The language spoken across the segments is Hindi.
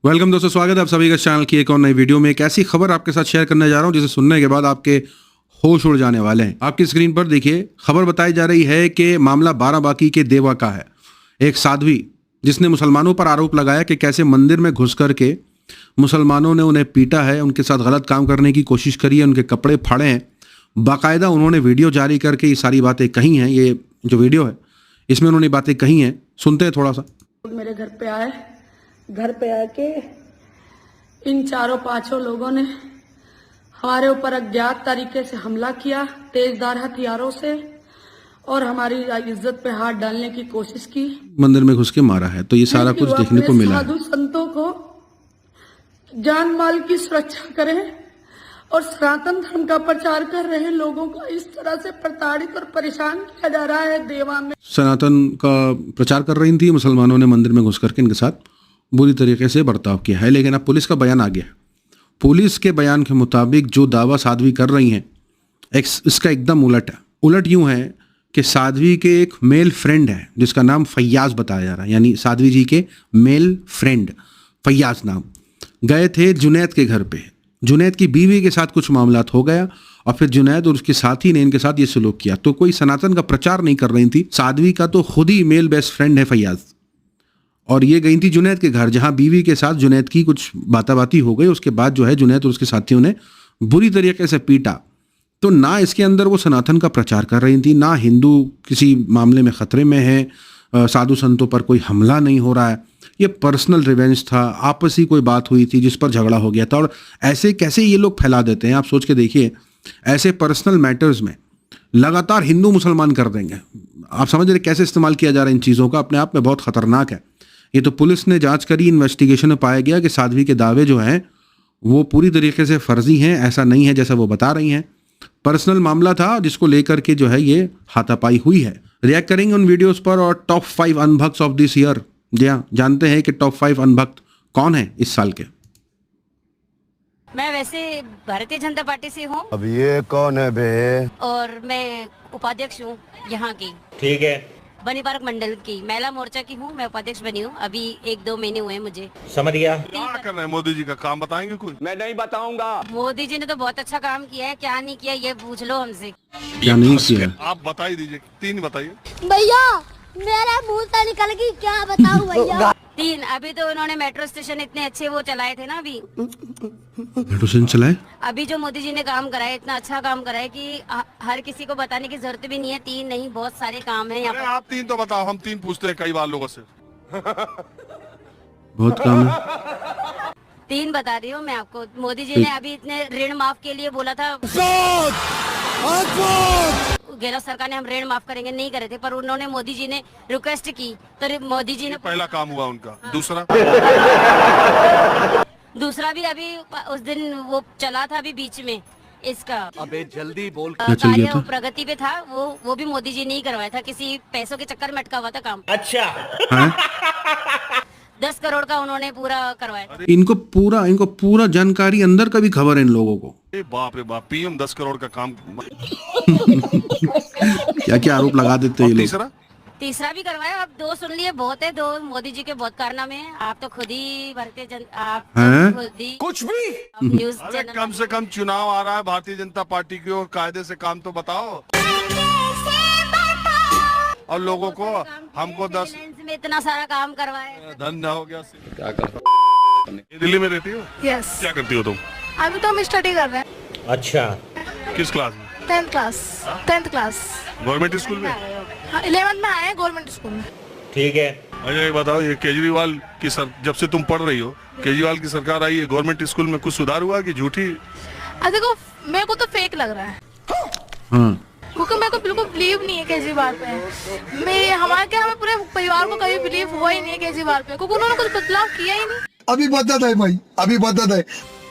वेलकम दोस्तों, स्वागत है आप सभी का चैनल की एक और नई वीडियो में। एक ऐसी खबर आपके साथ शेयर करने जा रहा हूं जिसे सुनने के बाद आपके होश उड़ जाने वाले हैं। आपकी स्क्रीन पर देखिए, खबर बताई जा रही है कि मामला बाराबांकी के देवा का है। एक साध्वी जिसने मुसलमानों पर आरोप लगाया कि कैसे मंदिर में घुस करके मुसलमानों ने उन्हें पीटा है, उनके साथ गलत काम करने की कोशिश करी है, उनके कपड़े फाड़े हैं। बाकायदा उन्होंने वीडियो जारी करके ये सारी बातें कही हैं। ये जो वीडियो है इसमें उन्होंने बातें कही हैं, सुनते हैं थोड़ा सा। मेरे घर पे आके इन चारों पांचों लोगों ने हमारे ऊपर अज्ञात तरीके से हमला किया, तेजधार हथियारों से, और हमारी इज्जत पे हाथ डालने की कोशिश की। मंदिर में घुस के मारा है, तो ये सारा कुछ देखने को मिला है। साधु संतों को जान माल की सुरक्षा करें और सनातन धर्म का प्रचार कर रहे लोगों को इस तरह से प्रताड़ित और परेशान किया जा रहा है। देवा में सनातन का प्रचार कर रही थी, मुसलमानों ने मंदिर में घुस करके इनके साथ बुरी तरीके से बर्ताव किया है। लेकिन अब पुलिस का बयान आ गया। पुलिस के बयान के मुताबिक जो दावा साध्वी कर रही हैं इसका एकदम उलट है। उलट यूं है कि साध्वी के एक मेल फ्रेंड है जिसका नाम फैयाज बताया जा रहा है, यानी साध्वी जी के मेल फ्रेंड फैयाज नाम गए थे जुनैद के घर पे। जुनैद की बीवी के साथ कुछ मामलात हो गया और फिर जुनैद और उसके साथी ने इनके साथ ये सलूक किया। तो कोई सनातन का प्रचार नहीं कर रही थी साध्वी का, तो खुद ही मेल बेस्ट फ्रेंड है फैयाज, और ये गई थी जुनैद के घर, जहां बीवी के साथ जुनैद की कुछ बाताबाती हो गई। उसके बाद जो है जुनैद और उसके साथियों ने बुरी तरीके से पीटा। तो ना इसके अंदर वो सनातन का प्रचार कर रही थी, ना हिंदू किसी मामले में खतरे में है, साधु संतों पर कोई हमला नहीं हो रहा है। ये पर्सनल रिवेंज था, आपसी कोई बात हुई थी जिस पर झगड़ा हो गया था। और ऐसे कैसे ये लोग फैला देते हैं, आप सोच के देखिए। ऐसे पर्सनल मैटर्स में लगातार हिंदू मुसलमान कर देंगे। आप समझ रहे कैसे इस्तेमाल किया जा रहा है इन चीज़ों का, अपने आप में बहुत खतरनाक है। ये तो पुलिस ने जांच करी, इन्वेस्टिगेशन में पाया गया कि साध्वी के दावे जो हैं वो पूरी तरीके से फर्जी हैं, ऐसा नहीं है जैसा वो बता रही हैं। पर्सनल मामला था जिसको लेकर के जो है ये हाथापाई हुई है। रिएक्ट करेंगे उन वीडियोस पर और टॉप 5 अनभक्ट्स ऑफ दिस ईयर। जी हाँ, जानते हैं कि टॉप 5 अनभक्त कौन है इस साल के। मैं वैसे भारतीय जनता पार्टी से हूँ। अब ये कौन है बे? और मैं उपाध्यक्ष हूँ यहाँ की। ठीक है। बनी पार्क मंडल की महिला मोर्चा की हूँ। मैं उपाध्यक्ष बनी हूँ, अभी 1-2 महीने हुए हैं मुझे। समझ गया। क्या कर रहे हैं मोदी जी का काम बताएंगे कुछ? मैं नहीं बताऊंगा। मोदी जी ने तो बहुत अच्छा काम किया है, क्या नहीं किया ये पूछ लो हमसे। क्या नहीं किया आप बता ही दीजिए, 3 बताइए। भैया मेरा मुंह से निकल गई, क्या बताऊं भैया। 3 अभी तो उन्होंने मेट्रो स्टेशन इतने अच्छे वो चलाए थे ना। अभी मेट्रो स्टेशन चलाए, अभी जो मोदी जी ने काम कराया, इतना अच्छा काम कराया कि हर किसी को बताने की जरूरत भी नहीं है। 3 नहीं, बहुत सारे काम है यहाँ अरे पर। आप 3 तो बताओ, हम 3 पूछते हैं कई बार लोगों से। बहुत काम है। 3 बता रही हूँ मैं आपको। मोदी जी ने अभी इतने ऋण माफ के लिए बोला था, गहलोत सरकार ने हम ऋण माफ करेंगे, नहीं करे थे, पर उन्होंने मोदी जी ने रिक्वेस्ट की तो मोदी जी ने पहला काम हुआ उनका। दूसरा भी अभी उस दिन वो चला था अभी बीच में इसका। अबे जल्दी बोल। क्या चल गया कार्य था? प्रगति पे था वो भी मोदी जी ने ही करवाया था। किसी पैसों के चक्कर में अटका हुआ था काम। अच्छा। हैं? 10 करोड़ का उन्होंने पूरा करवाया था। इनको पूरा जानकारी अंदर का भी खबर है इन लोगों को। बाप रे बाप, PM 10 करोड़ का काम। क्या क्या आरोप लगा देते हैं ये लोग। तीसरा भी करवाया। अब 2 सुन लिए, बहुत है 2। मोदी जी के बहुत कारनामे हैं। आप तो खुद ही भारतीय जनता, आप हैं? तो खुद ही कुछ भी न्यूज अरे चैनल। कम से कम चुनाव आ रहा है भारतीय जनता पार्टी की, और कायदे से काम तो बताओ। और लोगों को हमको 10 फाइनेंस में इतना सारा काम करवाया। धंधा हो गया। क्या कर दिल्ली में रहती हो? यस, क्या करती हो तुम? अभी तो हम स्टडी कर रहे हैं। अच्छा। किस क्लास में? 10th class. गवर्नमेंट स्कूल में? हाँ, 11th में आए हैं गवर्नमेंट स्कूल में। ठीक है। अच्छा ये बताओ, ये केजरीवाल की जब से तुम पढ़ रही हो, केजरीवाल की सरकार आई है, गवर्नमेंट स्कूल में कुछ सुधार हुआ कि झूठी? देखो मेरे को तो फेक लग रहा है, हाँ, क्योंकि मेरे को बिल्कुल बिलीव नहीं है केजरीवाल पे। हमें पूरे परिवार को कभी बिलीव हुआ ही नहीं है केजरीवाल पे, क्योंकि उन्होंने कुछ बदलाव किया ही नहीं। अभी बदत है भाई, अभी बदत है।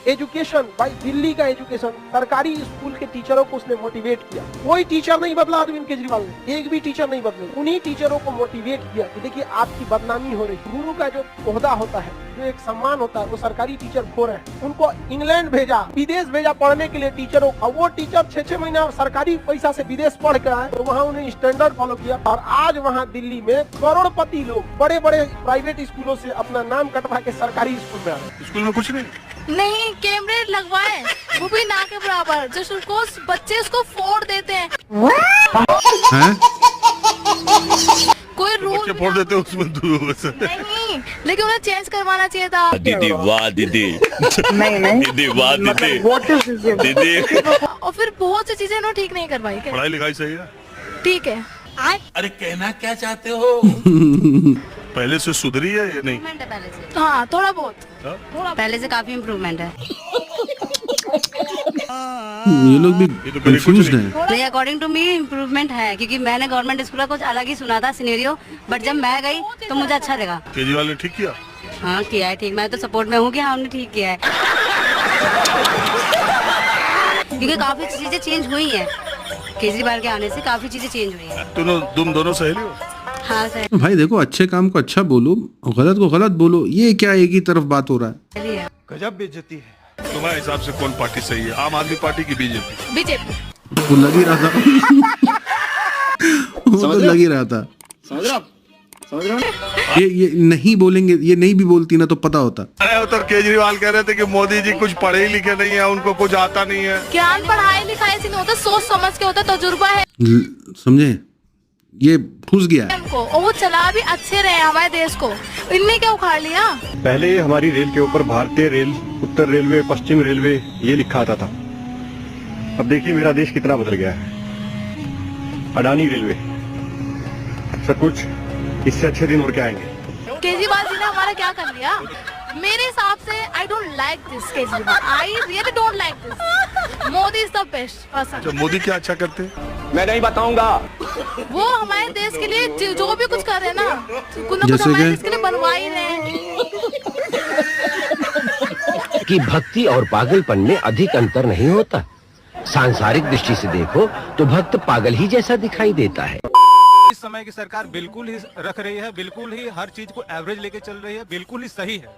एजुकेशन भाई, दिल्ली का एजुकेशन, सरकारी स्कूल के टीचरों को उसने मोटिवेट किया। कोई टीचर नहीं बदला अरविंद केजरीवाल ने, एक भी टीचर नहीं बदले। उन्हीं टीचरों को मोटिवेट किया कि देखिए आपकी बदनामी हो रही। गुरु का जो ओहदा होता है, जो एक सम्मान होता है, वो सरकारी टीचर खो रहे हैं। उनको इंग्लैंड भेजा, विदेश भेजा पढ़ने के लिए टीचरों, और वो टीचर 6-6 महीना सरकारी पैसा से विदेश पढ़ कर आए, तो वहाँ उन्हें स्टैंडर्ड फॉलो किया। और आज वहाँ दिल्ली में करोड़पति लोग बड़े बड़े प्राइवेट स्कूलों से अपना नाम कटवा के सरकारी स्कूल में आ रहे। स्कूल में कुछ नहीं, नहीं कैमरे लगवाए, वो भी ना के बराबर, जो उसको बच्चे उसको फोड़ देते हैं। हैं? कोई रूल बच्चे फोड़ देते हैं उसमें नहीं, लेकिन उन्हें चेंज करवाना चाहिए था। दीदी वाह दीदी, नहीं दीदी वाह दीदी, दीदी। और फिर बहुत सी चीजें इन्होंने ठीक नहीं करवाई। पढ़ाई लिखाई सही है, ठीक है। अरे कहना क्या चाहते हो? पहले से सुधरी है या नहीं? पहले से, हाँ थोड़ा बहुत, पहले से काफी इम्प्रूवमेंट है। ये लोग भी ये तो मेरे कुछ कंफ्यूज नहीं। हैं। नहीं, अकॉर्डिंग टू मी इम्प्रूवमेंट है, क्योंकि मैंने गवर्नमेंट स्कूल का कुछ अलग ही सुना था सिनेरियो, बट जब मैं गई तो मुझे अच्छा लगा। केजरीवाल ने ठीक किया। हाँ किया है ठीक, मैं तो सपोर्ट में हूँ कि हाँ हमने ठीक किया है, क्योंकि काफी चीजें चेंज हुई हैं केजरीवाल के आने से, काफी चीजें चेंज हुई हैं। तुम दोनों सहेली हो? हाँ सर। भाई देखो, अच्छे काम को अच्छा बोलो, गलत को गलत बोलो, ये क्या एक ही तरफ बात हो रहा है? गजब बेइज्जती है। तुम्हारे हिसाब से कौन पार्टी सही है, आम आदमी पार्टी की बीजेपी? बीजेपी। वो लग ही रहा था वो तो लग ही रहा था। समझ रहे हो? ये नहीं बोलेंगे, ये नहीं भी बोलती ना तो पता होता। अरे तो केजरीवाल कह रहे थे कि मोदी जी कुछ पढ़े लिखे नहीं है, उनको कुछ आता नहीं है। ज्ञान पढ़ाई लिखाई से नहीं होता, सोच समझ के होता, तजुर्बा है समझे? ये फूस गया है उनको, और वो चला भी अच्छे रहे हमारे देश को, इनने क्या उखाड़ लिया? पहले हमारी रेल के ऊपर भारतीय रेल, उत्तर रेलवे, पश्चिम रेलवे ये लिखा आता था। अब देखिए मेरा देश कितना बदल गया है। अडानी रेलवे, सब कुछ इससे अच्छे दिन और क्या आएंगे। केजरीवाल जी ने हमारा क्या कर लिया? मेरे हिसाब से I don't like this Kejriwal, I really don't like this. Modi is the best person. Modi क्या अच्छा करते हैं? मैं नहीं बताऊंगा। वो हमारे देश के लिए जो भी कुछ कर रहे हैं ना, कुछ ना कुछ जैसे हमारे कि? देश के लिए बनवा ही रहे हैं। कि भक्ति और पागलपन में अधिक अंतर नहीं होता। सांसारिक दृष्टि से देखो तो भक्त पागल ही जैसा दिखाई देता है। इस समय की सरकार बिल्कुल ही रख रही है, बिल्कुल ही हर चीज को एवरेज लेके चल रही है, बिल्कुल ही सही है।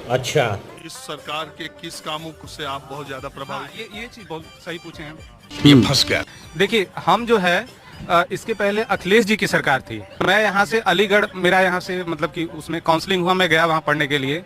अच्छा, इस सरकार के किस कामों से आप बहुत ज्यादा प्रभावित? ये चीज बहुत सही पूछे हैं। ये फंस गया। देखिए हम जो है इसके पहले अखिलेश जी की सरकार थी। मैं यहाँ से अलीगढ़, मेरा यहाँ से मतलब कि उसमें काउंसलिंग हुआ, मैं गया वहाँ पढ़ने के लिए,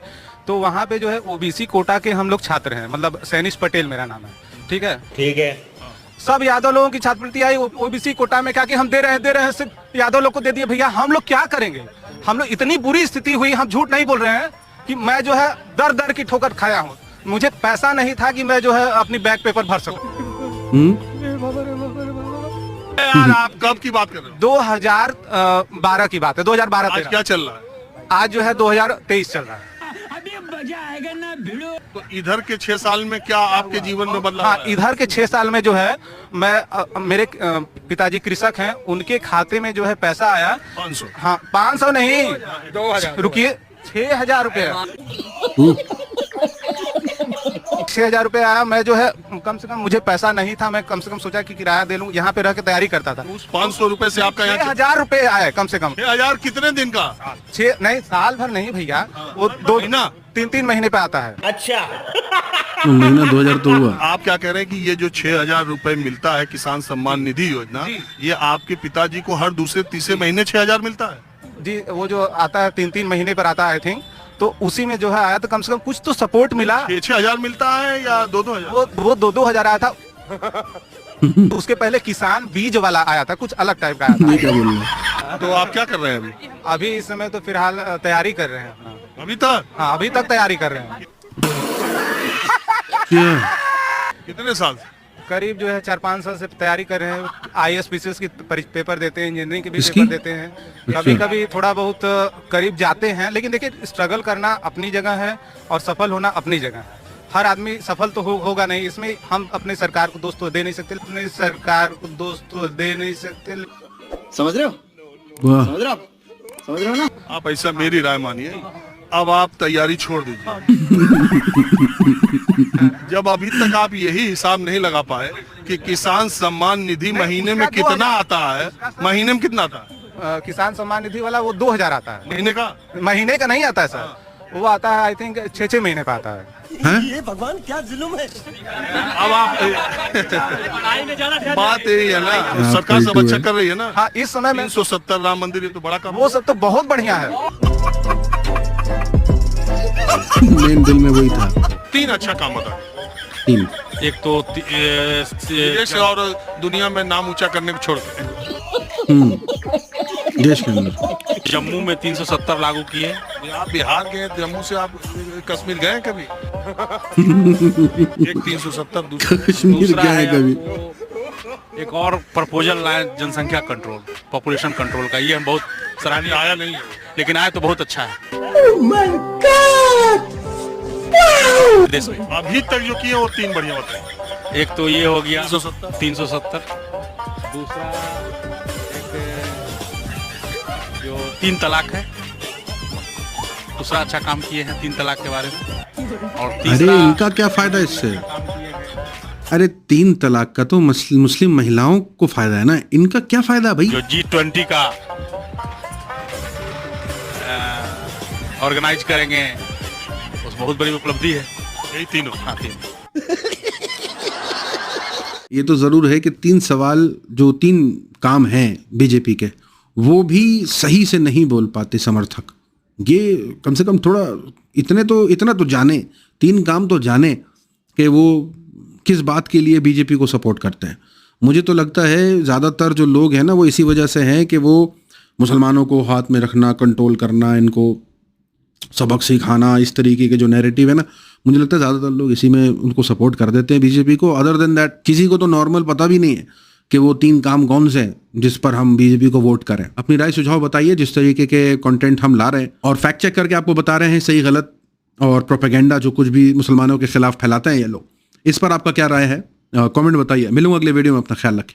तो वहाँ पे जो है ओबीसी कोटा के हम लोग छात्र हैं, मतलब सैनिश पटेल मेरा नाम है, ठीक है। ठीक है। सब यादव लोगों की छात्रवृत्ति आई ओबीसी कोटा में, क्या कि हम दे रहे हैं, सिर्फ यादव लोग को दे दिए। भैया हम लोग क्या करेंगे? हम लोग इतनी बुरी स्थिति हुई, हम झूठ नहीं बोल रहे हैं कि मैं जो है दर दर की ठोकर खाया हूँ। मुझे पैसा नहीं था कि मैं जो है अपनी बैक पेपर भर सकूं। यार आप कब की बात कर रहे हो? 2012 की बात है, 2012। आज क्या चल रहा है? आज जो है 2023 चल रहा है। तो इधर के 6 साल में क्या आपके जीवन में बदलाव? हाँ, इधर के 6 साल में जो है मैं मेरे पिताजी कृषक हैं, उनके खाते में जो है पैसा आया 500। हाँ 500 नहीं, 2000 रुकिए, 6000 रुपये। 6000 रुपये आया। मैं जो है कम से कम, मुझे पैसा नहीं था, मैं कम से कम सोचा कि किराया दे लूं, यहाँ पे रह के तैयारी करता था। उस 500 रुपए से आपका यहाँ 6000 रुपये आया कम से कम। 6000 कितने दिन का? 6 नहीं, साल भर नहीं भैया, वो 2-3 महीने पे आता है। अच्छा, महीना 2000 तो हुआ। आप क्या कह रहे हैं कि ये जो 6000 रुपए मिलता है किसान सम्मान निधि योजना, ये आपके पिताजी को हर दूसरे तीसरे महीने 6000 मिलता है? जी, वो जो आता है 3-3 महीने पर आता है आई थिंक, तो उसी में जो है आया, तो कम से कम कुछ तो सपोर्ट मिला। 6-6 मिलता है या 2-2 हजार? वो 2-2 हजार आया था। तो उसके पहले किसान बीज वाला आया था, कुछ अलग टाइप का आया था। क्या बोल रहे? तो आप क्या कर रहे हैं अभी? अभी इस समय तो फिलहाल तैयारी कर रहे हैं। अभी तक? हाँ, अभी तक तैयारी कर रहे हैं। कितने साल? करीब जो है 4-5 साल से तैयारी कर रहे हैं। IAS PCS की पेपर देते हैं, इंजीनियरिंग के भी पेपर देते हैं, कभी कभी थोड़ा बहुत करीब जाते हैं। लेकिन देखिए, स्ट्रगल करना अपनी जगह है और सफल होना अपनी जगह है। हर आदमी सफल तो होगा नहीं, इसमें हम अपने सरकार को दोष तो दे नहीं सकते, अपने सरकार को दोष तो दे नहीं सकते। समझ रहे हो? वाह, समझ रहे हो ना? आप ऐसा मेरी राय मानिए, अब आप तैयारी छोड़ दीजिए। जब अभी तक आप यही हिसाब नहीं लगा पाए कि किसान सम्मान निधि महीने में कितना आता है, महीने में कितना आता है? किसान सम्मान निधि वाला वो 2000 आता है महीने का नहीं आता है सर, वो आता है आई थिंक 6-6 महीने का आता है। ये भगवान क्या जुल्म है। अब आप बात यही है ना, सरकार सब अच्छा कर रही है ना। हाँ, इस समय में 370 राम मंदिर, ये तो बड़ा काम, वो सब तो बहुत बढ़िया है। मेन दिल में वही था। 3 अच्छा काम होता है। 3 एक तो देश और दुनिया में नाम ऊंचा करने को छोड़ के देश के अंदर जम्मू में 370 लागू किए। आप बिहार गए, जम्मू से आप कश्मीर गए कभी? एक 370, कश्मीर गए हैं कभी? एक और प्रपोजल लाए जनसंख्या कंट्रोल, पॉपुलेशन कंट्रोल का, ये हम बहुत सराहनीय आया नहीं है, लेकिन आया तो बहुत अच्छा है। देश में अभी तक जो किए वो 3 बढ़िया होते हैं। एक तो ये हो गया 370, दूसरा जो 3 तलाक है, दूसरा अच्छा काम किए हैं 3 तलाक के बारे में। और अरे तीसरा, इनका क्या फायदा इससे? अरे 3 तलाक का तो मुस्लिम महिलाओं को फायदा है ना, इनका क्या फायदा भाई? जो G20 का ऑर्गेनाइज करेंगे, उस बहुत बड़ी उपलब्धि है। यही तीनों। हाँ, 3। ये तो जरूर है कि 3 सवाल, जो 3 काम हैं बीजेपी के, वो भी सही से नहीं बोल पाते समर्थक। ये कम से कम थोड़ा इतना तो जाने, 3 काम तो जाने कि वो किस बात के लिए बीजेपी को सपोर्ट करते हैं। मुझे तो लगता है ज़्यादातर जो लोग हैं ना, वो इसी वजह से हैं कि वो मुसलमानों को हाथ में रखना, कंट्रोल करना, इनको सबक सिखाना, इस तरीके के जो नैरेटिव है ना, मुझे लगता है ज़्यादातर लोग इसी में उनको सपोर्ट कर देते हैं बीजेपी को। अदर देन दैट किसी को तो नॉर्मल पता भी नहीं है कि वो 3 काम कौन से हैं जिस पर हम बीजेपी को वोट करें। अपनी राय सुझाव बताइए जिस तरीके के कंटेंट हम ला रहे हैं, और फैक्ट चेक करके आपको बता रहे हैं सही गलत और प्रोपेगेंडा जो कुछ भी मुसलमानों के खिलाफ फैलाते हैं ये लोग। इस पर आपका क्या राय है? कमेंट बताइए। मिलूंगा अगले वीडियो में, अपना ख्याल रखें।